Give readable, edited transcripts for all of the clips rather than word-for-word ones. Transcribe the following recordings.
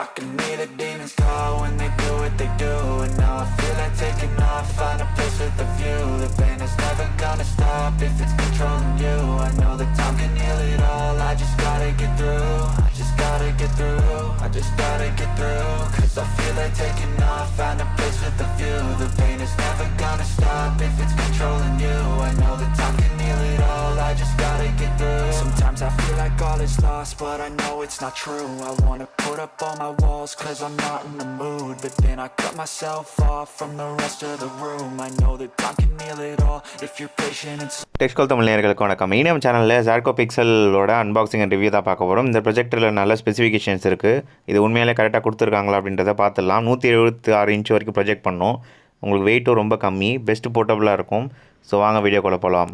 I can hear the demons call when they do what they do. And now I feel like taking off, find a place with a view. The pain is never gonna stop if it's controlling you. I know that time can heal it all, I just gotta get through. I just gotta get through, I just gotta get through. Cause I feel like taking off, find a place with a view. The pain is never gonna stop if it's controlling you. I know that time can heal it all, I just gotta get through. Sometimes I feel like all is lost, but I know it's not true. I wanna put up all my walls cause I'm not in the mood. But then I cut myself off from the rest of the room. I know that time can heal it all if you're patient and டெக்ஸ்கால் Tamil நேயர்களுக்கு வணக்கம். இனியம் சேனலில் Zadco பிக்சலோட unboxing and review தான் பார்க்க போகிறோம். இந்த ப்ரொஜெக்டரில் நல்ல specifications இருக்குது. இது உண்மையிலே கரெக்டாக கொடுத்துருக்காங்களா அப்படின்றத பார்த்துடலாம். 176 இன்ச் வரைக்கும் ப்ரொஜெக்ட் பண்ணோம். உங்களுக்கு வெயிட்டும் ரொம்ப கம்மி, பெஸ்ட் போர்ட்டபுளாக இருக்கும். ஸோ வாங்க வீடியோக்குள்ளே போகலாம்.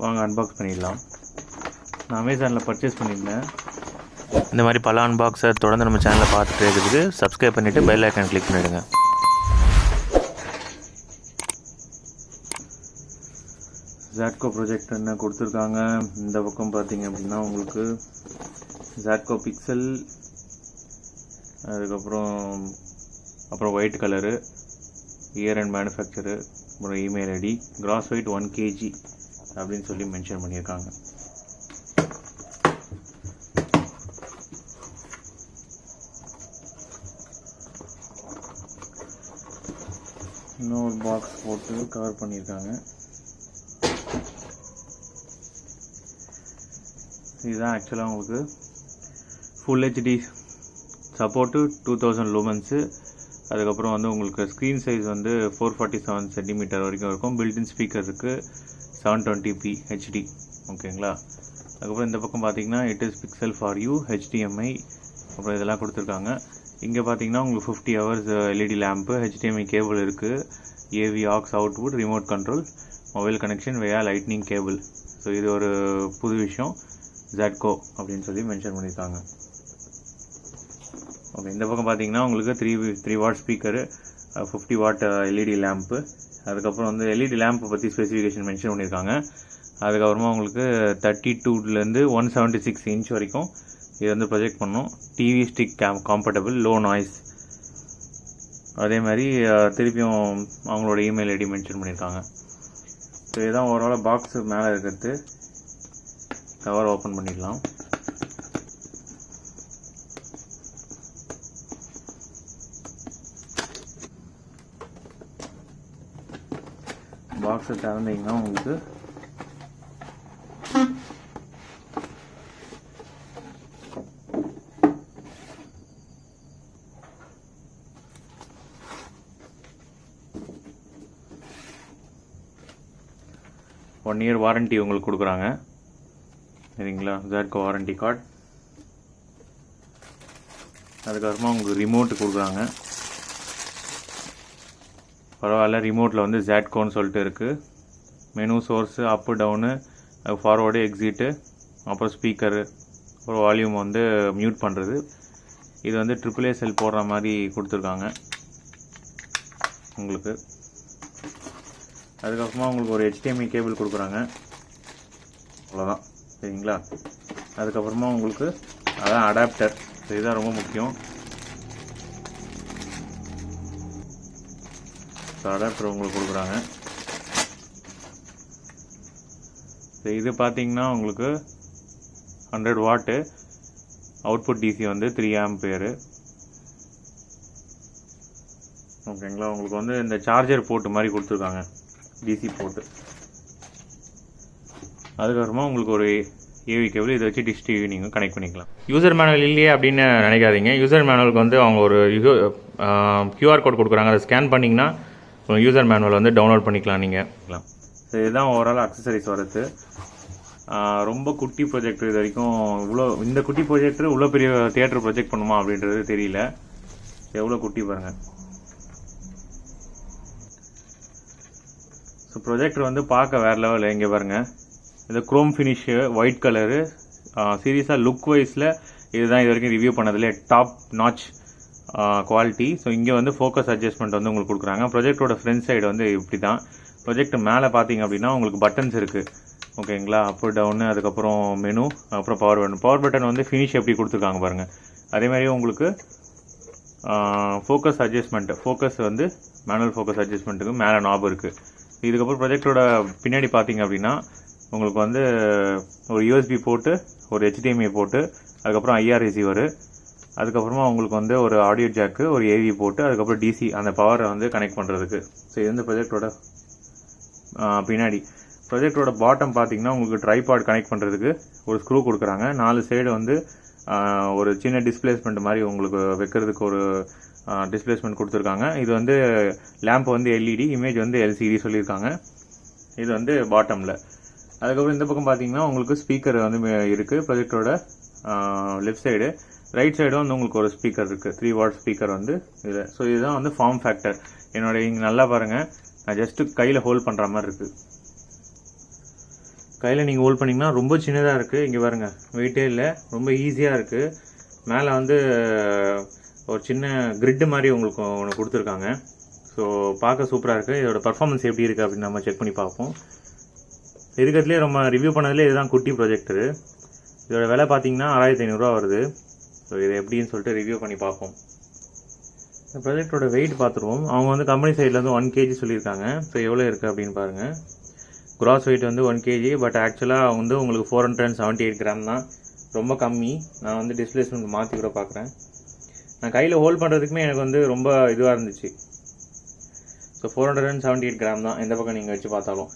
வாங்க அன்பாக்ஸ் பண்ணிடலாம். நான் அமேசானில் பர்ச்சேஸ் பண்ணியிருந்தேன். இந்த மாதிரி பல அன்பாக்ஸை தொடர்ந்து நம்ம சேனலில் பார்த்துட்டு இருக்கிறதுக்கு சப்ஸ்கிரைப் பண்ணிவிட்டு பெல் ஐக்கான் கிளிக் பண்ணிவிடுங்க. Zadco ப்ராஜெக்ட் என்ன கொடுத்துருக்காங்க. இந்த பக்கம் பார்த்தீங்க அப்படின்னா உங்களுக்கு Zadco பிக்சல், அப்புறம் white colour, year and manufacture, அப்புறம் email ID, gross weight 1 kg அப்படின்னு சொல்லி மென்ஷன் பண்ணியிருக்காங்க. இன்னொரு பாக்ஸ் போட்டு கவர் பண்ணியிருக்காங்க. இதுதான் ஆக்சுவலாக உங்களுக்கு ஃபுல் ஹெச்டி சப்போர்ட்டு 2000 லூமன்ஸு. அதுக்கப்புறம் வந்து உங்களுக்கு ஸ்க்ரீன் சைஸ் வந்து 447 சென்டிமீட்டர் வரைக்கும் இருக்கும். பில்டின் ஸ்பீக்கர் இருக்குது, 720p ஹெச்டி. ஓகேங்களா. அதுக்கப்புறம் இந்த பக்கம் பார்த்தீங்கன்னா it is pixel for you, HDMI, அப்புறம் இதெல்லாம் கொடுத்துருக்காங்க. இங்கே பார்த்தீங்கன்னா உங்களுக்கு 50 hours LED lamp, HDMI cable இருக்குது, AV aux output, remote control, mobile connection via lightning cable. So இது ஒரு புது விஷயம் Zadco அப்படின்னு சொல்லி மென்ஷன் பண்ணியிருக்காங்க. ஓகே, இந்த பக்கம் பார்த்தீங்கன்னா உங்களுக்கு 3 what speaker, 50 what LED lamp. அதுக்கப்புறம் வந்து LED லேம்ப்பை பற்றி ஸ்பெசிஃபிகேஷன் மென்ஷன் பண்ணியிருக்காங்க. அதுக்கப்புறமா உங்களுக்கு 32லேருந்து 176 இன்ச் வரைக்கும் இது வந்து ப்ரொஜெக்ட் பண்ணோம். TV stick compatible, low noise. அதே மாதிரி திருப்பியும் அவங்களோட இமெயில் ஐடி மென்ஷன் பண்ணியிருக்காங்க. ஸோ இதுதான் ஓவரால் பாக்ஸ் மேலே இருக்கிறது. கவர் ஓப்பன் பண்ணிடலாம். பாக்ஸை திறந்தீங்கன்னா உங்களுக்கு ஒன் இயர் வாரண்ட்டி உங்களுக்கு கொடுக்குறாங்க. சரிங்களா. Zadco warranty card. அதுக்கப்புறமா உங்களுக்கு ரிமோட்டு கொடுக்குறாங்க. பரவாயில்ல, ரிமோட்டில் வந்து Zadcoன்னு சொல்லிட்டு இருக்குது. மெனு, சோர்ஸு, அப்பு டவுனு, ஃபார்வேர்டு, எக்ஸிட்டு, அப்புறம் ஸ்பீக்கரு, அப்புறம் வால்யூம் வந்து மியூட் பண்ணுறது. இது வந்து AAA செல் போடுற மாதிரி கொடுத்துருக்காங்க உங்களுக்கு. அதுக்கப்புறமா உங்களுக்கு ஒரு HDMI கேபிள் கொடுக்குறாங்க. அவ்வளோதான். சரிங்களா. அதுக்கப்புறமா உங்களுக்கு அதான் அடாப்டர். இதுதான் ரொம்ப முக்கியம். அடாப்டர் உங்களுக்கு கொடுக்குறாங்க. இது பார்த்தீங்கன்னா உங்களுக்கு 100 வாட்டு அவுட்புட், DC வந்து 3 ஆம்பியரு. ஓகேங்களா. உங்களுக்கு வந்து இந்த சார்ஜர் போர்ட்டு மாதிரி கொடுத்துருக்காங்க, DC போர்ட்டு. அதுக்கப்புறமா உங்களுக்கு ஒரு AV கேபிள், இதை வச்சு டிஷ் டிவி நீங்கள் கனெக்ட் பண்ணிக்கலாம். யூசர் மேனுவல் இல்லையே அப்படின்னு நினைக்காதீங்க. யூசர் மேனுவலுக்கு வந்து அவங்க ஒரு QR கோட் கொடுக்குறாங்க. அதை ஸ்கேன் பண்ணிங்கன்னா யூசர் மேனுவல் வந்து டவுன்லோட் பண்ணிக்கலாம் நீங்கள். ஸோ இதுதான் ஓவரால் அக்சசரிஸ் வரது. ரொம்ப குட்டி ப்ரொஜெக்டர். இது வரைக்கும் இந்த குட்டி ப்ரொஜெக்டர் இவ்வளோ பெரிய தியேட்டர் ப்ரொஜெக்ட் பண்ணுமா அப்படின்றது தெரியல. எவ்வளோ குட்டி பாருங்கள். ஸோ ப்ரொஜெக்டர் வந்து பார்க்க வேறு லெவலில். இங்கே பாருங்கள், இது குரோம் ஃபினிஷு, ஒயிட் கலரு. சீரியஸாக லுக் வைஸில் இதுதான் இது வரைக்கும் ரிவ்யூ பண்ணதில்லே டாப் நாச் குவாலிட்டி. ஸோ இங்கே வந்து ஃபோக்கஸ் அட்ஜஸ்ட்மெண்ட் வந்து உங்களுக்கு கொடுக்குறாங்க. ப்ரொஜெக்டோட ஃப்ரண்ட் சைடு வந்து இப்படி தான். ப்ரொஜெக்ட் மேலே பார்த்தீங்க அப்படின்னா உங்களுக்கு பட்டன்ஸ் இருக்குது. ஓகேங்களா. அப் டவுனு, அதுக்கப்புறம் மெனு, அப்புறம் பவர் பட்டன் வந்து ஃபினிஷ் எப்படி கொடுத்துருக்காங்க பாருங்கள். அதே மாதிரி உங்களுக்கு ஃபோக்கஸ் அட்ஜஸ்ட்மெண்ட், ஃபோக்கஸ் வந்து மேனுவல் ஃபோக்கஸ் அட்ஜஸ்ட்மெண்ட்டுக்கு மேலே நாப் இருக்குது. இதுக்கப்புறம் ப்ரொஜெக்டரோட பின்னாடி பார்த்தீங்க அப்படின்னா உங்களுக்கு வந்து ஒரு யூஎஸ்பி போட்டு, ஒரு HDMI போட்டு, அதுக்கப்புறம் IR ரிசீவரு, அதுக்கப்புறமா உங்களுக்கு வந்து ஒரு ஆடியோ ஜாக்கு, ஒரு AV போட்டு, அதுக்கப்புறம் DC அந்த பவரை வந்து கனெக்ட் பண்ணுறதுக்கு. ஸோ இது வந்து ப்ரொஜெக்டரோட பின்னாடி. ப்ரொஜெக்டரோட பாட்டம் பார்த்தீங்கன்னா உங்களுக்கு ட்ரைபாட் கனெக்ட் பண்ணுறதுக்கு ஒரு ஸ்க்ரூ கொடுக்குறாங்க. 4 சைடு வந்து ஒரு சின்ன டிஸ்பிளேஸ்மெண்ட் மாதிரி உங்களுக்கு வைக்கிறதுக்கு ஒரு டிஸ்பிளேஸ்மெண்ட் கொடுத்துருக்காங்க. இது வந்து லேம்ப் வந்து LED, இமேஜ் வந்து LCD சொல்லியிருக்காங்க. இது வந்து பாட்டமில். அதுக்கப்புறம் இந்த பக்கம் பார்த்தீங்கன்னா உங்களுக்கு ஸ்பீக்கர் வந்து இருக்குது ப்ரொஜெக்டரோட லெஃப்ட் சைடு. ரைட் சைடும் வந்து உங்களுக்கு ஒரு ஸ்பீக்கர் இருக்குது, 3 வாட் ஸ்பீக்கர் வந்து இது. ஸோ இதுதான் வந்து ஃபார்ம் ஃபேக்டர். இங்கே நல்லா பாருங்கள், நான் ஜஸ்ட்டு கையில் ஹோல்ட் பண்ணுற மாதிரி இருக்குது. கையில் நீங்கள் ஹோல்ட் பண்ணிங்கன்னா ரொம்ப சின்னதாக இருக்குது. இங்கே பாருங்கள், வெயிட்டே இல்லை, ரொம்ப ஈஸியாக இருக்குது. மேலே வந்து ஒரு சின்ன கிரிட்டு மாதிரி உங்களுக்கு ஒன்று கொடுத்துருக்காங்க. ஸோ பார்க்க சூப்பராக இருக்குது. இதோட பர்ஃபார்மன்ஸ் எப்படி இருக்குது அப்படின்னு நம்ம செக் பண்ணி பார்ப்போம். இருக்கிறதுலேயே ரொம்ப ரிவ்யூ பண்ணதுலேயே இதுதான் குட்டி ப்ரொஜெக்டரு. இதோட விலை பார்த்தீங்கன்னா 6500 வருது. ஸோ இது எப்படின்னு சொல்லிட்டு ரிவ்யூ பண்ணி பார்ப்போம். இந்த ப்ரொஜெக்டரோட வெயிட் பார்த்துருவோம். அவங்க வந்து கம்பெனி சைட்லேருந்து 1 kg சொல்லியிருக்காங்க. ஸோ எவ்வளோ இருக்குது அப்படின்னு பாருங்கள். கிராஸ் வெயிட் வந்து 1 kg, பட் ஆக்சுவலாக வந்து உங்களுக்கு 478 கிராம் தான், ரொம்ப கம்மி. நான் வந்து டிஸ்பிளேஸ்மெண்ட் மாற்றி கூட பார்க்குறேன். நான் கையில் ஹோல்ட் பண்ணுறதுக்குமே எனக்கு வந்து ரொம்ப இதுவாக இருந்துச்சு. ஸோ 478 கிராம் தான் எந்த பக்கம் நீங்கள் வச்சு பார்த்தாலும்.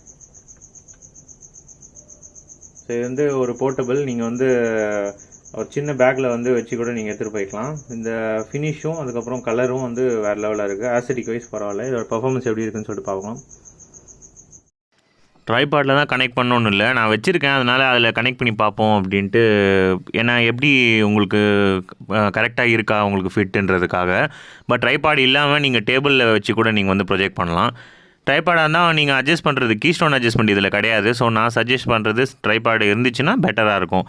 ஸோ இது வந்து ஒரு போர்ட்டபிள். நீங்கள் வந்து ஒரு சின்ன பேக்கில் வந்து வச்சு கூட நீங்கள் எடுத்துகிட்டு போய்க்கலாம். இந்த ஃபினிஷும் அதுக்கப்புறம் கலரும் வந்து வேறு லெவலில் இருக்குது. ஆஸ்தட்டிக் வைஸ் பரவாயில்ல. இதோட பர்ஃபார்மன்ஸ் எப்படி இருக்குன்னு சொல்லிட்டு பார்க்கலாம். ட்ரைபாடில் தான் கனெக்ட் பண்ணணுன்னு இல்லை, நான் வச்சுருக்கேன், அதனால் அதில் கனெக்ட் பண்ணி பார்ப்போம் அப்படின்ட்டு. ஏன்னா எப்படி உங்களுக்கு கரெக்டாக இருக்கா உங்களுக்கு ஃபிட்டுன்றதுக்காக. பட் ட்ரைபாட் இல்லாமல் நீங்கள் டேபிளில் வச்சு கூட நீங்கள் வந்து ப்ரொஜெக்ட் பண்ணலாம். ட்ரைபாடாக இருந்தால் நீங்கள் அட்ஜஸ்ட் பண்ணுறது கீஸ்டோன் அட்ஜஸ்ட்மெண்ட் இதில் கிடையாது. ஸோ நான் சஜஸ்ட் பண்ணுறது ட்ரைபாடு இருந்துச்சுன்னா பெட்டராக இருக்கும்.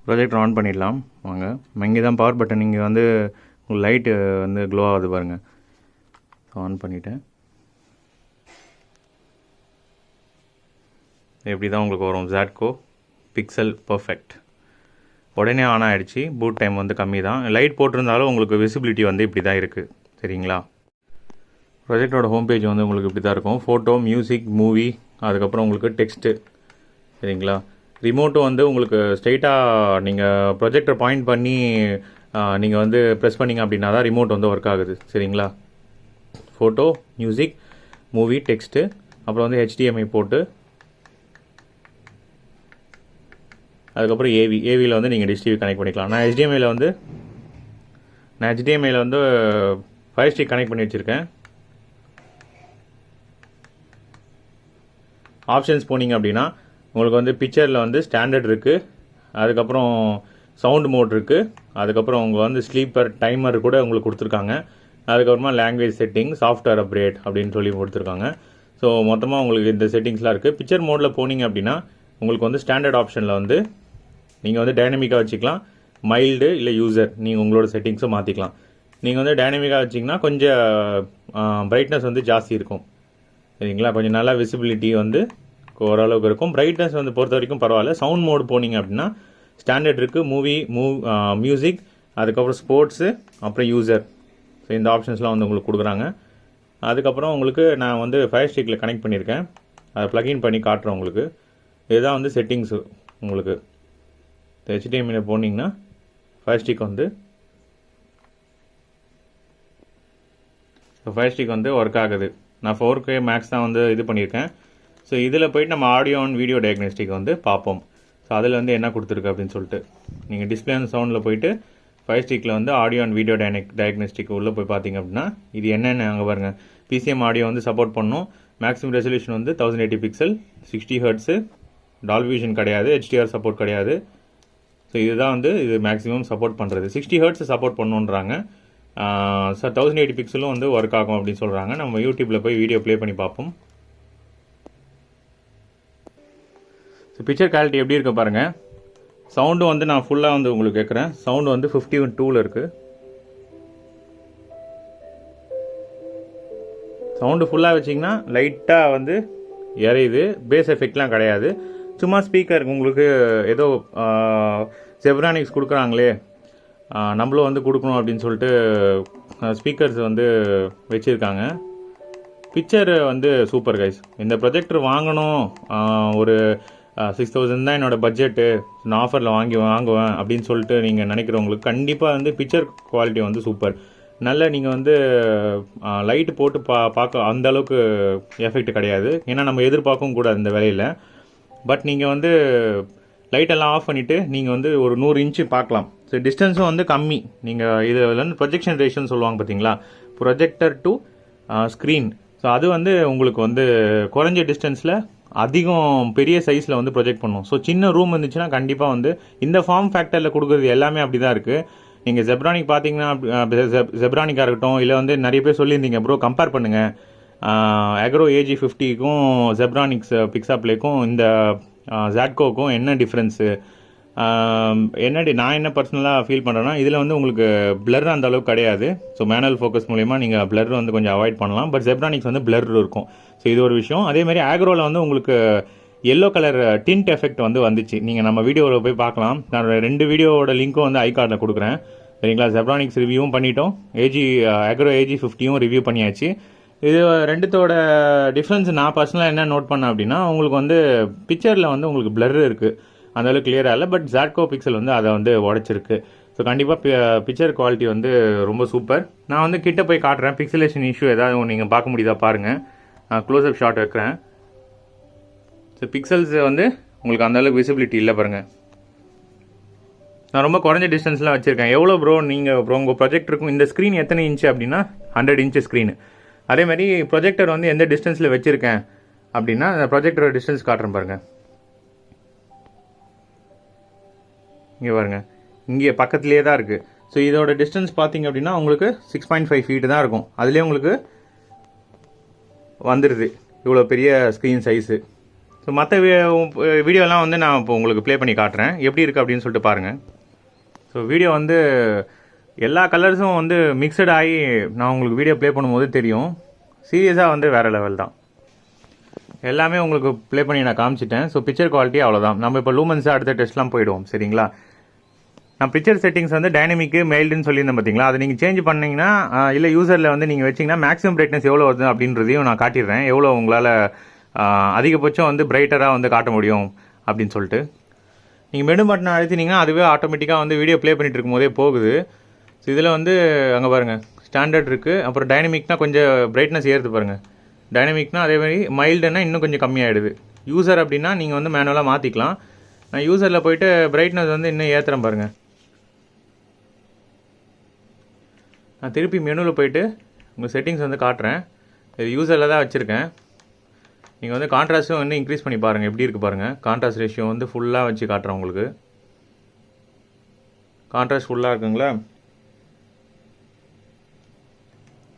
ப்ரொஜெக்டர் ஆன் பண்ணிடலாம் வாங்க. இங்கே தான் பவர் பட்டன். இங்கே வந்து லைட்டு வந்து க்ளோ ஆகுது பாருங்கள். ஆன் பண்ணிவிட்டேன். எப்படி தான் உங்களுக்கு வரும், ZATCO பிக்சல் பர்ஃபெக்ட். உடனே ஆன் ஆகிடுச்சு. பூட் டைம் வந்து கம்மி தான். லைட் போட்டிருந்தாலும் உங்களுக்கு விசிபிலிட்டி வந்து இப்படி தான் இருக்குது. சரிங்களா. ப்ரொஜெக்டரோட ஹோம் பேஜ் வந்து உங்களுக்கு இப்படி தான் இருக்கும். ஃபோட்டோ, மியூசிக், மூவி, அதுக்கப்புறம் உங்களுக்கு டெக்ஸ்ட்டு. சரிங்களா. ரிமோட்டும் வந்து உங்களுக்கு ஸ்ட்ரெயிட்டாக நீங்கள் ப்ரொஜெக்டர் பாயிண்ட் பண்ணி நீங்கள் வந்து ப்ரெஸ் பண்ணிங்க அப்படின்னா தான் ரிமோட் வந்து ஒர்க் ஆகுது. சரிங்களா. ஃபோட்டோ, மியூசிக், மூவி, டெக்ஸ்ட்டு, அப்புறம் வந்து HDMI போட்டு, அதுக்கப்புறம் ஏவியில் வந்து நீங்கள் டிஷ் டிவி கனெக்ட் பண்ணிக்கலாம். நான் HDMIயில் வந்து ஃபயர் ஸ்டிக் கனெக்ட் பண்ணி வச்சுருக்கேன். ஆப்ஷன்ஸ் போனீங்க அப்படின்னா உங்களுக்கு வந்து பிக்சரில் வந்து ஸ்டாண்டர்ட் இருக்குது, அதுக்கப்புறம் சவுண்ட் மோட் இருக்குது, அதுக்கப்புறம் உங்கள் வந்து ஸ்லீப்பர் டைமர் கூட உங்களுக்கு கொடுத்துருக்காங்க. அதுக்கப்புறமா லாங்குவேஜ் செட்டிங், சாஃப்ட்வேர் அப்கிரேட் அப்படின்னு சொல்லி கொடுத்துருக்காங்க. ஸோ மொத்தமாக உங்களுக்கு இந்த செட்டிங்ஸ்லாம் இருக்குது. பிக்சர் மோடில் போனீங்க அப்படின்னா உங்களுக்கு வந்து ஸ்டாண்டர்ட் ஆப்ஷனில் வந்து நீங்கள் வந்து டைனமிக்காக வச்சுக்கலாம், மைல்டு இல்லை யூசர் நீங்கள் உங்களோட செட்டிங்ஸும் மாற்றிக்கலாம். நீங்கள் வந்து டைனமிக்காக வச்சிங்கன்னா கொஞ்சம் பிரைட்னஸ் வந்து ஜாஸ்தி இருக்கும். சரிங்களா. கொஞ்சம் நல்லா விசிபிலிட்டி வந்து ஓரளவுக்கு இருக்கும். பிரைட்னஸ் வந்து பொறுத்த வரைக்கும் பரவாயில்ல. சவுண்ட் மோடு போனீங்க அப்படின்னா ஸ்டாண்டர்ட் இருக்குது, மியூசிக், அதுக்கப்புறம் ஸ்போர்ட்ஸு, அப்புறம் யூசர். ஸோ இந்த ஆப்ஷன்ஸ்லாம் வந்து உங்களுக்கு கொடுக்குறாங்க. அதுக்கப்புறம் உங்களுக்கு நான் வந்து ஃபயர் ஸ்டிக்கில் கனெக்ட் பண்ணியிருக்கேன். அதை ப்ளக்இன் பண்ணி காட்டுறேன் உங்களுக்கு. இதுதான் வந்து செட்டிங்ஸு. உங்களுக்கு HDMIயில் போனீங்கன்னா ஃபயர் ஸ்டிக் வந்து ஃபயர் ஸ்டிக் வந்து ஒர்க் ஆகுது. நான் 4K மேக்ஸ் தான் வந்து இது பண்ணியிருக்கேன். ஸோ இதில் போய்ட்டு நம்ம ஆடியோ அண்ட் வீடியோ டயக்னோஸ்டிக் வந்து பார்ப்போம். ஸோ அதில் வந்து என்ன கொடுத்துருக்கு அப்படின்னு சொல்லிட்டு நீங்கள் டிஸ்பிளே அண்ட் சவுண்டில் போய்ட்டு ஃபயர் ஸ்டிக்கில் வந்து ஆடியோ அண்ட் வீடியோ டயக்னோஸ்டிக் உள்ளே போய் பார்த்தீங்க அப்படின்னா இது என்னென்ன அங்கே பாருங்கள். PCM ஆடியோ வந்து சப்போர்ட் பண்ணும். மேக்ஸிமம் ரெசல்யூஷன் வந்து 1080 பிக்சல், 60 Hz, டால்பி விஷன் கிடையாது, HDR சப்போர்ட் கிடையாது. ஸோ இதுதான் வந்து இது மேக்ஸிமம் சப்போர்ட் பண்ணுறது. 60 Hz சப்போர்ட் பண்ணுன்றாங்க. ஸோ 1080 பிக்சலும் வந்து ஒர்க் ஆகும் அப்படின்னு சொல்கிறாங்க. நம்ம யூடியூப்பில் போய் வீடியோ ப்ளே பண்ணி பார்ப்போம். ஸோ பிக்சர் குவாலிட்டி எப்படி இருக்குது பாருங்கள். சவுண்டும் வந்து நான் ஃபுல்லாக வந்து உங்களுக்கு கேட்குறேன். சவுண்டு வந்து 51.2 இருக்குது. சவுண்டு ஃபுல்லாக வச்சிங்கன்னா லைட்டாக வந்து இறையுது, பேஸ் எஃபெக்ட்லாம் கிடையாது. சும்மா ஸ்பீக்கர் உங்களுக்கு ஏதோ செப்ரானிக்ஸ் கொடுக்குறாங்களே நம்மளும் வந்து கொடுக்கணும் அப்படின்னு சொல்லிட்டு ஸ்பீக்கர்ஸ் வந்து வச்சுருக்காங்க. பிக்சர் வந்து சூப்பர் கைஸ். இந்த ப்ரொஜெக்டர் வாங்கணும், ஒரு 6000 தான் என்னோடய பட்ஜெட்டு, நான் ஆஃபரில் வாங்குவேன் அப்படின்னு சொல்லிட்டு நீங்கள் நினைக்கிறவங்களுக்கு கண்டிப்பாக வந்து பிக்சர் குவாலிட்டி வந்து சூப்பர். நல்ல நீங்கள் வந்து லைட்டு போட்டு பார்க்க அந்த அளவுக்கு எஃபெக்ட் கிடையாது, ஏன்னா நம்ம எதிர்பார்க்கவும் கூடாது இந்த வேலையில். பட் நீங்கள் வந்து லைட்டெல்லாம் ஆஃப் பண்ணிவிட்டு நீங்கள் வந்து ஒரு 100 இன்ச்சு பார்க்கலாம். ஸோ டிஸ்டன்ஸும் வந்து கம்மி. நீங்கள் இது வந்து ப்ரொஜெக்ஷன் ரேஷியோன்னு சொல்லுவாங்க பார்த்தீங்களா, ப்ரொஜெக்டர் டு ஸ்க்ரீன். ஸோ அது வந்து உங்களுக்கு வந்து குறைஞ்ச டிஸ்டன்ஸில் அதிகம் பெரிய சைஸில் வந்து ப்ரொஜெக்ட் பண்ணும். ஸோ சின்ன ரூம் இருந்துச்சுன்னா கண்டிப்பாக வந்து இந்த ஃபார்ம் ஃபேக்டரில் கொடுக்குறது எல்லாமே அப்படி தான் இருக்குது. நீங்கள் ஜெப்ரானிக் பார்த்தீங்கன்னா ஜெப்ரானிக்காக இருக்கட்டும், இல்லை வந்து நிறைய பேர் சொல்லியிருந்தீங்க ப்ரோ கம்பேர் பண்ணுங்கள் அக்ரோ AG50க்கும் ஜெப்ரானிக்ஸ் பிக்ஸாப்லேக்கும் இந்த ஜாட்கோக்கும் என்ன டிஃப்ரென்ஸு, நான் என்ன பர்சனலாக ஃபீல் பண்ணுறேன்னா இதில் வந்து உங்களுக்கு பிளர் அந்த அளவுக்கு கிடையாது. ஸோ மேனுவல் ஃபோக்கஸ் மூலிமா நீங்கள் பிளர் வந்து கொஞ்சம் அவாய்ட் பண்ணலாம். பட் ஜெப்ரானிக்ஸ் வந்து பிளர் இருக்கும். ஸோ இது ஒரு விஷயம். அதேமாதிரி ஆக்ரோவில் வந்து உங்களுக்கு எல்லோ கலர் டிண்ட் எஃபெக்ட் வந்து வந்துச்சு. நீங்கள் நம்ம வீடியோவில் போய் பார்க்கலாம். நான் 2 வீடியோவோட லிங்க்கும் வந்து ஐகார்டில் கொடுக்குறேன், சரிங்களா. ஜெப்ரானிக்ஸ் ரிவ்யூவும் பண்ணிட்டோம், அக்ரோ AG50யும் ரிவ்யூ பண்ணியாச்சு. இது ரெண்டுத்தோட டிஃப்ரென்ஸ் நான் பர்சனலாக என்ன நோட் பண்ணேன் அப்படின்னா, உங்களுக்கு வந்து பிக்சரில் வந்து உங்களுக்கு பிளர் இருக்குது, அந்தளவுக்கு கிளியராக இல்லை. பட் ஜாட்கோ பிக்சல் வந்து அதை வந்து உடச்சிருக்கு. ஸோ கண்டிப்பாக பிக்சர் குவாலிட்டி வந்து ரொம்ப சூப்பர். நான் வந்து கிட்ட போய் காட்டுறேன், பிக்சலேஷன் இஷ்யூ ஏதாவது நீங்கள் பார்க்க முடியுதா பாருங்கள். க்ளோஸ்அப் ஷாட் வைக்கிறேன். ஸோ பிக்சல்ஸ் வந்து உங்களுக்கு அந்தளவுக்கு விசிபிலிட்டி இல்லை பாருங்கள். நான் ரொம்ப குறைஞ்ச டிஸ்டன்ஸ்லாம் வச்சுருக்கேன். எவ்வளோ ப்ரோ உங்கள் ப்ரொஜெக்டருக்கும் இந்த ஸ்க்ரீன் எத்தனை இன்ச்சு அப்படின்னா 100 இன்ச்சு ஸ்க்ரீனு. அதேமாதிரி ப்ரொஜெக்டர் வந்து எந்த டிஸ்டன்ஸில் வச்சுருக்கேன் அப்படின்னா அந்த ப்ரொஜெக்டரோட டிஸ்டன்ஸ் காட்டுறேன் பாருங்கள். இங்கே பாருங்கள், இங்கே பக்கத்துலேயே தான் இருக்குது. ஸோ இதோட டிஸ்டன்ஸ் பார்த்தீங்க அப்படின்னா உங்களுக்கு 6.5 ஃபீட்டு தான் இருக்கும். அதுலேயே உங்களுக்கு வந்துடுது இவ்வளோ பெரிய ஸ்க்ரீன் சைஸு. ஸோ மற்ற வீடியோலாம் வந்து நான் இப்போ உங்களுக்கு ப்ளே பண்ணி காட்டுறேன், எப்படி இருக்குது அப்படின்னு சொல்லிட்டு பாருங்கள். ஸோ வீடியோ வந்து எல்லா கலர்ஸும் வந்து மிக்சட் ஆகி நான் உங்களுக்கு வீடியோ ப்ளே பண்ணும்போது தெரியும். சீரியஸாக வந்து வேறு லெவல் தான். எல்லாமே உங்களுக்கு ப்ளே பண்ணி நான் காமிச்சிட்டேன். ஸோ பிக்சர் குவாலிட்டி அவ்வளோதான். நம்ம இப்போ லூமன்ஸை அடுத்த டெஸ்ட்லாம் போயிடுவோம், சரிங்களா. நான் பிக்சர் செட்டிங்ஸ் வந்து டைனமிக்கு மெயில்டுன்னு சொல்லியிருந்தேன் பார்த்தீங்களா, அதை நீங்கள் சேஞ்ச் பண்ணிங்கன்னா இல்லை யூசரில் வந்து நீங்கள் வச்சிங்கன்னா மேக்ஸிமம் பிரைட்னஸ் எவ்வளோ வருது அப்படின்றதையும் நான் காட்டிடுறேன். எவ்வளோ உங்களால் அதிகபட்சம் வந்து பிரைட்டராக வந்து காட்ட முடியும் அப்படின்னு சொல்லிட்டு. நீங்கள் மெனு பட்டனை அழுத்தினீங்கன்னா அதுவே ஆட்டோமேட்டிக்காக வந்து வீடியோ ப்ளே பண்ணிட்டு இருக்கும்போதே போகுது. ஸோ இதில் வந்து அங்கே பாருங்கள் ஸ்டாண்டர்ட் இருக்குது, அப்புறம் டைனமிக்னா கொஞ்சம் பிரைட்னஸ் ஏறுது பாருங்கள். டைனமிக்னா அதேமாதிரி மைல்டுன்னா இன்னும் கொஞ்சம் கம்மியாகிடுது. யூசர் அப்படின்னா நீங்கள் வந்து மேனுவலாக மாற்றிக்கலாம். நான் யூசரில் போய்ட்டு பிரைட்னஸ் வந்து இன்னும் ஏற்றுறேன் பாருங்கள். நான் திருப்பி மெனுவில் போய்ட்டு உங்கள் செட்டிங்ஸ் வந்து காட்டுறேன். இது யூசரில் தான் வச்சுருக்கேன். நீங்கள் வந்து கான்ட்ராஸ்ட்டும் வந்து இன்க்ரீஸ் பண்ணி பாருங்கள், எப்படி இருக்குது பாருங்கள். கான்ட்ராஸ்ட் ரேஷியோ வந்து ஃபுல்லாக வச்சு காட்டுறேன் உங்களுக்கு. கான்ட்ராஸ்ட் ஃபுல்லாக இருக்குங்களா.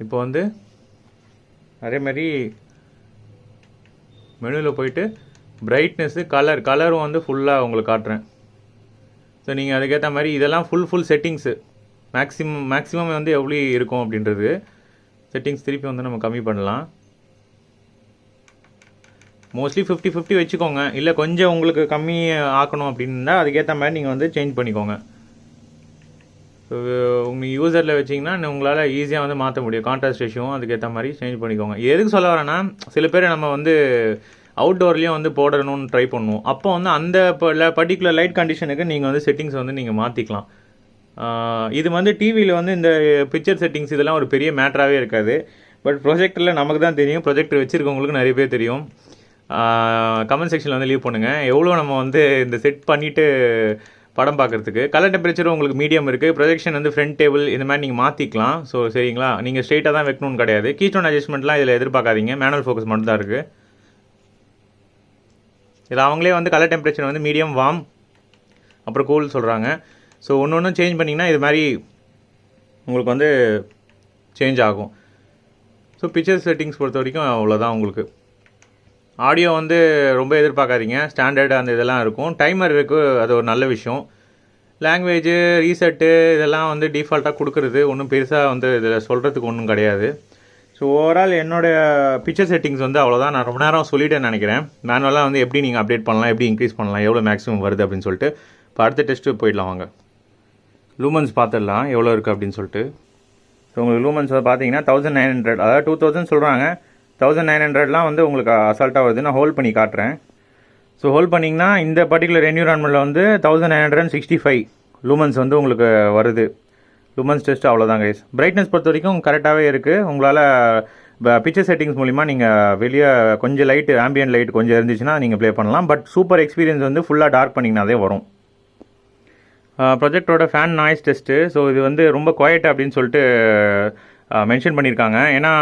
இப்போ வந்து அதேமாதிரி மெனுவில் போயிட்டு பிரைட்னஸ்ஸு கலரும் வந்து ஃபுல்லாக உங்களுக்கு காட்டுறேன். ஸோ நீங்கள் அதுக்கேற்ற மாதிரி இதெல்லாம் ஃபுல் செட்டிங்ஸு மேக்ஸிமம் வந்து எவ்வளோ இருக்கும் அப்படின்றது செட்டிங்ஸ் திருப்பி வந்து நம்ம கம்மி பண்ணலாம். மோஸ்ட்லி 50-50 வச்சுக்கோங்க. இல்லை கொஞ்சம் உங்களுக்கு கம்மி ஆக்கணும் அப்படின்னா அதுக்கேற்ற மாதிரி நீங்கள் வந்து சேஞ்ச் பண்ணிக்கோங்க. ஸோ உங்கள் யூசரில் வச்சிங்கன்னா உங்களால் ஈஸியாக வந்து மாற்ற முடியும். கான்ட்ராஸ்ட் ரேஷியோவும் அதுக்கேற்ற மாதிரி சேஞ்ச் பண்ணிக்கோங்க. எதுக்கு சொல்ல வரேன்னா, சில பேர் நம்ம வந்து அவுட்டோர்லேயும் வந்து போடணும்னு ட்ரை பண்ணுவோம். அப்போ வந்து அந்த பர்டிகுலர் லைட் கண்டிஷனுக்கு நீங்கள் வந்து செட்டிங்ஸ் வந்து நீங்கள் மாற்றிக்கலாம். இது வந்து டிவியில் வந்து இந்த பிக்சர் செட்டிங்ஸ் இதெல்லாம் ஒரு பெரிய மேட்டராகவே இருக்காது. பட் ப்ரொஜெக்டரில் நமக்கு தான் தெரியும், ப்ரொஜெக்டர் வச்சுருக்கவங்களுக்கு நிறைய பேர் தெரியும். கமெண்ட் செக்ஷனில் வந்து லீவ் பண்ணுங்கள் எவ்வளோ நம்ம வந்து இந்த செட் பண்ணிவிட்டு படம் பார்க்குறதுக்கு. கலர் டெம்பரேச்சரும் உங்களுக்கு மீடியம் இருக்குது. ப்ரொஜெக்ஷன் வந்து ஃப்ரண்ட் டேபிள் இந்த மாதிரி நீங்கள் மாற்றிக்கலாம். ஸோ சரிங்களா, நீங்கள் ஸ்ட்ரெயிட்டாக தான் வைக்கணும்னு கிடையாது. கீஸ்டோன் அட்ஜஸ்ட்மெண்ட்லாம் இதில் எதிர்பார்க்காதீங்க, மேனுவல் ஃபோக்கஸ் மட்டும் தான் இருக்குது. இது அவங்களே வந்து கலர் டெம்பரேச்சர் வந்து மீடியம், வார்ம், அப்புறம் கூல் சொல்கிறாங்க. ஸோ ஒன்று சேஞ்ச் பண்ணிங்கன்னா இது மாதிரி உங்களுக்கு வந்து சேஞ்ச் ஆகும். ஸோ பிக்சர் செட்டிங்ஸ் பொறுத்த வரைக்கும் அவ்வளோதான். உங்களுக்கு ஆடியோ வந்து ரொம்ப எதிர்பார்க்காதீங்க, ஸ்டாண்டர்டு அந்த இதெல்லாம் இருக்கும். டைமர் இருக்குது, அது ஒரு நல்ல விஷயம். லாங்குவேஜு ரீசெட்டு இதெல்லாம் வந்து டிஃபால்ட்டாக கொடுக்குறது ஒன்றும் பெருசாக வந்து இதில் சொல்கிறதுக்கு ஒன்றும் கிடையாது. ஸோ ஓவரால் என்னோடய பிக்சர் செட்டிங்ஸ் வந்து அவ்வளோதான். நான் ரொம்ப நேரம் சொல்லிட்டேன்னு நினைக்கிறேன். மேனுவலாக வந்து எப்படி நீங்கள் அப்டேட் பண்ணலாம், எப்படி இன்க்ரீஸ் பண்ணலாம், எவ்வளோ மேக்ஸிமம் வருது அப்படின்னு சொல்லிட்டு. இப்போ அடுத்த டெஸ்ட்டு போயிடலாம் வாங்க. லூமன்ஸ் பார்த்துடலாம் எவ்வளோ இருக்குது அப்படின்னு சொல்லிட்டு. ஸோ உங்களுக்கு லூமன்ஸ் பார்த்தீங்கன்னா 1900, அதாவது 2000 சொல்கிறாங்க. 1900லாம் வந்து உங்களுக்கு அசால்ட்டாக வருது. நான் ஹோல்ட் பண்ணி காட்டுறேன். ஸோ ஹோல்ட் பண்ணிங்கன்னா இந்த பர்டிகுலர் என்விரான்மெண்ட்டில் வந்து 1965 லூமன்ஸ் வந்து உங்களுக்கு வருது. லூமன்ஸ் டெஸ்ட் அவ்வளோதான் கைஸ். பிரைட்னஸ் பொறுத்த வரைக்கும் கரெக்டாகவே இருக்குது. உங்களால் பிக்சர் செட்டிங்ஸ் மூலிமா நீங்கள் வெளியே கொஞ்சம் லைட்டு ஆம்பியன்ட் லைட் கொஞ்சம் இருந்துச்சுன்னா நீங்கள் ப்ளே பண்ணலாம். பட் சூப்பர் எக்ஸ்பீரியன்ஸ் வந்து ஃபுல்லாக டார்க் பண்ணிங்கனாதே வரும். ப்ரொஜெக்டரோட ஃபேன் நாய்ஸ் டெஸ்ட்டு. ஸோ இது வந்து ரொம்ப குவைட் அப்படின்னு சொல்லிட்டு மென்ஷன் பண்ணியிருக்காங்க. ஏன்னா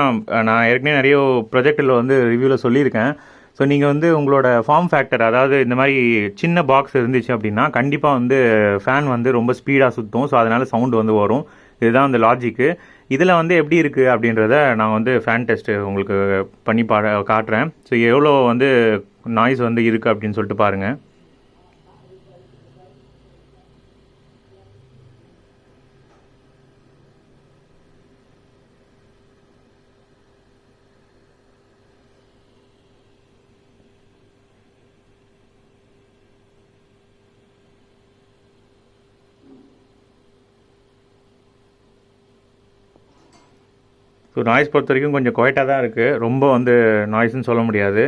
நான் ஏற்கனவே நிறைய ப்ரொஜெக்டில் வந்து ரிவ்யூவில் சொல்லியிருக்கேன். ஸோ நீங்கள் வந்து உங்களோட ஃபார்ம் ஃபேக்டர், அதாவது இந்த மாதிரி சின்ன பாக்ஸ் இருந்துச்சு அப்படின்னா கண்டிப்பாக வந்து ஃபேன் வந்து ரொம்ப ஸ்பீடாக சுற்றும். ஸோ அதனால் சவுண்டு வந்து வரும். இதுதான் அந்த லாஜிக்கு. இதில் வந்து எப்படி இருக்குது அப்படின்றத நான் வந்து ஃபேன் டெஸ்ட்டு உங்களுக்கு பண்ணி காட்டுறேன். ஸோ எவ்வளோ வந்து நாய்ஸ் வந்து இருக்குது அப்படின்னு சொல்லிட்டு பாருங்கள். ஸோ நாய்ஸ் பொறுத்த வரைக்கும் கொஞ்சம் குவைட்டாக தான் இருக்குது. ரொம்ப வந்து நாய்ஸ்ன்னு சொல்ல முடியாது.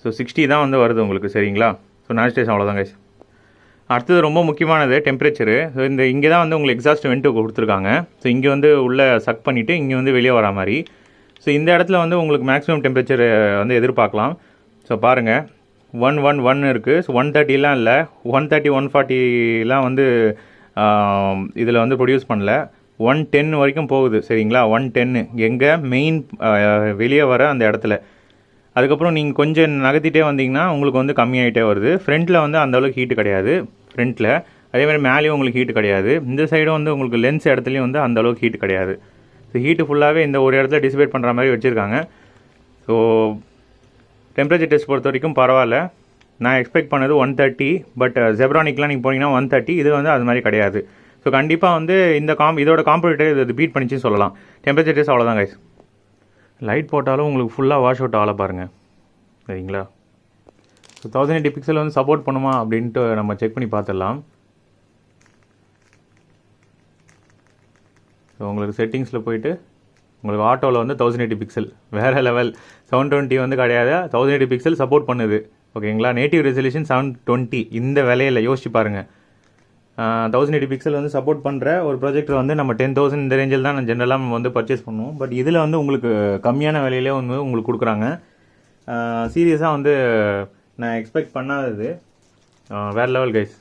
ஸோ 60 தான் வந்து வருது உங்களுக்கு. சரிங்களா? ஸோ நாய்ஸ் டேஸ் அவ்வளோதான் கைஸ். அடுத்தது ரொம்ப முக்கியமானது டெம்பரேச்சரு. ஸோ இங்கே தான் வந்து உங்களுக்கு எக்ஸாஸ்ட் வென்ட்டு கொடுத்துருக்காங்க. ஸோ இங்கே வந்து உள்ளே சக் பண்ணிவிட்டு இங்கே வந்து வெளியே வரா மாதிரி. ஸோ இந்த இடத்துல வந்து உங்களுக்கு மேக்ஸிமம் டெம்பரேச்சர் வந்து எதிர்பார்க்கலாம். ஸோ பாருங்கள் 111 இருக்குது. ஸோ 130லாம் இல்லை, 130 140லாம் வந்து இதில் வந்து ப்ரொடியூஸ் பண்ணல. 110 வரைக்கும் போகுது. சரிங்களா? 110 எங்கே மெயின் வெளியே வர அந்த இடத்துல. அதுக்கப்புறம் நீங்கள் கொஞ்சம் நகர்த்திட்டே வந்தீங்கன்னா உங்களுக்கு வந்து கம்மியாகிட்டே வருது. ஃப்ரண்ட்டில் வந்து அந்தளவுக்கு ஹீட்டு கிடையாது. ஃப்ரண்ட்டில் அதேமாதிரி மேலேயும் உங்களுக்கு ஹீட்டு கிடையாது. இந்த சைடும் வந்து உங்களுக்கு லென்ஸ் இடத்துலையும் வந்து அந்தளவுக்கு ஹீட்டு கிடையாது. ஸோ ஹீட்டு ஃபுல்லாகவே இந்த ஒரு இடத்துல டிசிபேட் பண்ணுற மாதிரி வச்சுருக்காங்க. ஸோ டெம்பரேச்சர் டெஸ்ட் பொறுத்த வரைக்கும் பரவாயில்ல. நான் எக்ஸ்பெக்ட் பண்ணது 130. பட் ஜெப்ரானிக்லாம் நீங்கள் போனீங்கன்னா 130. இது வந்து அது மாதிரி கிடையாது. ஸோ கண்டிப்பாக வந்து இதோட காம்படிட்டர் இது பீட் பண்ணிச்சுன்னு சொல்லலாம். டெம்பரேச்சர் டேஸ் அவ்வளோதான் கைஸ். லைட் போட்டாலும் உங்களுக்கு ஃபுல்லாக வாஷ் அவுட் ஆகலை பாருங்கள். சரிங்களா? ஸோ 1080 பிக்சல் வந்து சப்போர்ட் பண்ணுமா அப்படின்ட்டு நம்ம செக் பண்ணி பார்த்துடலாம். ஸோ உங்களுக்கு செட்டிங்ஸில் போயிட்டு உங்களுக்கு ஆட்டோவில் வந்து 1080 பிக்சல் வேறு லெவல். 720 வந்து கிடையாது, 1080 பிக்சல் சப்போர்ட் பண்ணுது. ஓகேங்களா? Native resolution 720. இந்த விலையில் யோசிச்சு பாருங்கள். 1080 பிக்சல் வந்து சப்போர்ட் பண்ணுற ஒரு ப்ராஜெக்டர் வந்து நம்ம 10,000 இந்த ரேஞ்சில் தான் ஜென்ரலாக நம்ம வந்து பர்ச்சேஸ் பண்ணுவோம். பட் இதில் வந்து உங்களுக்கு கம்மியான விலையிலே வந்து உங்களுக்கு கொடுக்குறாங்க. சீரியஸாக வந்து நான் எக்ஸ்பெக்ட் பண்ணாதது. வேறு லெவல் கைஸ்.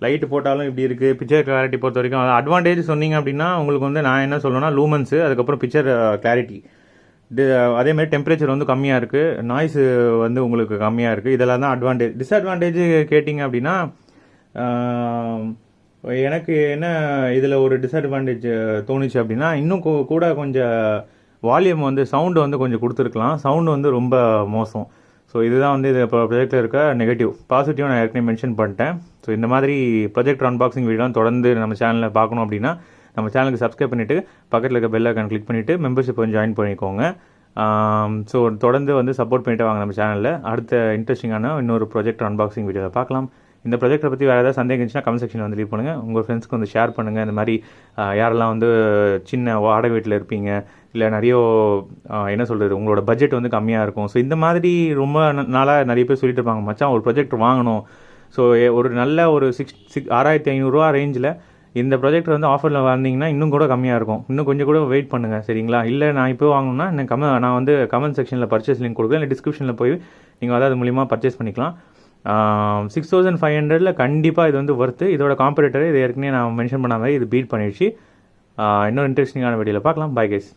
லைட்டு போட்டாலும் இப்படி இருக்குது. பிக்சர் கிளாரிட்டி பொறுத்த வரைக்கும் அட்வான்டேஜ் சொன்னீங்க அப்படின்னா உங்களுக்கு வந்து நான் என்ன சொல்லணும்னா லூமன்ஸு, அதுக்கப்புறம் பிக்சர் கிளாரிட்டி, அதேமாதிரி டெம்பரேச்சர் வந்து கம்மியாக இருக்குது, நாய்ஸு வந்து உங்களுக்கு கம்மியாக இருக்குது. இதெல்லாம் தான் அட்வான்டேஜ். டிஸ்அட்வான்டேஜ் கேட்டிங்க அப்படின்னா எனக்கு என்ன இதில் ஒரு டிஸ்அட்வான்டேஜ் தோணுச்சு அப்படின்னா இன்னும் கூட கொஞ்சம் வால்யூம் வந்து சவுண்டு வந்து கொஞ்சம் கொடுத்துருக்கலாம். சவுண்டு வந்து ரொம்ப மோசம். ஸோ இதுதான் வந்து இது இப்போ ப்ரொஜெக்டில் இருக்க நெகட்டிவ். பாசிட்டிவ் நான் ஏற்கனவே மென்ஷன் பண்ணிட்டேன். ஸோ இந்த மாதிரி ப்ரொஜெக்டர் அன்பாக்சிங் வீடியோலாம் தொடர்ந்து நம்ம சேனலில் பார்க்கணும் அப்படின்னா நம்ம சேனலுக்கு சப்ஸ்கிரைப் பண்ணிவிட்டு பக்கத்தில் இருக்க பெல் ஐக்கான் கிளிக் பண்ணிவிட்டு மெம்பர்ஷிப் கொஞ்சம் ஜாயின் பண்ணிக்கோங்க. ஸோ தொடர்ந்து வந்து சப்போர்ட் பண்ணிட்டு வாங்க நம்ம சேனலில். அடுத்த இன்ட்ரெஸ்டிங்கான இன்னொரு ப்ரொஜெக்டர் அன்பாக்சிங் வீடியோவில் பார்க்கலாம். இந்த ப்ரொஜெக்டை பற்றி வேறு ஏதாவது சந்தேகம் இருந்துச்சுன்னா கமெண்ட் செக்ஷனில் வந்து லீவ் பண்ணுங்கள். உங்கள் ஃப்ரெண்ட்ஸ்க்கு வந்து ஷேர் பண்ணுங்கள். இந்த மாதிரி யாரெல்லாம் வந்து சின்ன வாடகை வீட்டில் இருப்பீங்க, இல்லை நிறைய என்ன சொல்கிறது உங்களோட பட்ஜெட் வந்து கம்மியாக இருக்கும். ஸோ இந்த மாதிரி ரொம்ப நாளாக நிறைய பேர் சொல்லிட்டு இருப்பாங்க, மச்சான் ஒரு ப்ரொஜெக்டர் வாங்கணும். ஸோ ஒரு நல்ல ஒரு 6,500 ரேஞ்சில் இந்த ப்ராஜெக்ட் வந்து ஆஃபரில் வந்தீங்கன்னா இன்னும் கூட கம்மியாக இருக்கும். இன்னும் கொஞ்சம் கூட வெயிட் பண்ணுங்கள். சரிங்களா? இல்லை நான் இப்போ வாங்கணும்னா நான் வந்து கமெண்ட் செக்ஷனில் பர்ச்சேஸ் லிங்க் கொடுக்குறேன், இல்லை டிஸ்கிரிப்ஷனில் போய் நீங்கள் வந்து அது மூலிமா பர்ச்சேஸ் பண்ணிக்கலாம். 6,500 கண்டிப்பாக இது வந்து ஒர்த்து. இதோட காம்படிட்டர் இது ஏற்கனவே நான் மென்ஷன் பண்ண மாதிரி இது பீட் பண்ணிடுச்சு. இன்னொரு இன்ட்ரெஸ்டிங்கான வீடியோவில் பார்க்கலாம். Bye guys.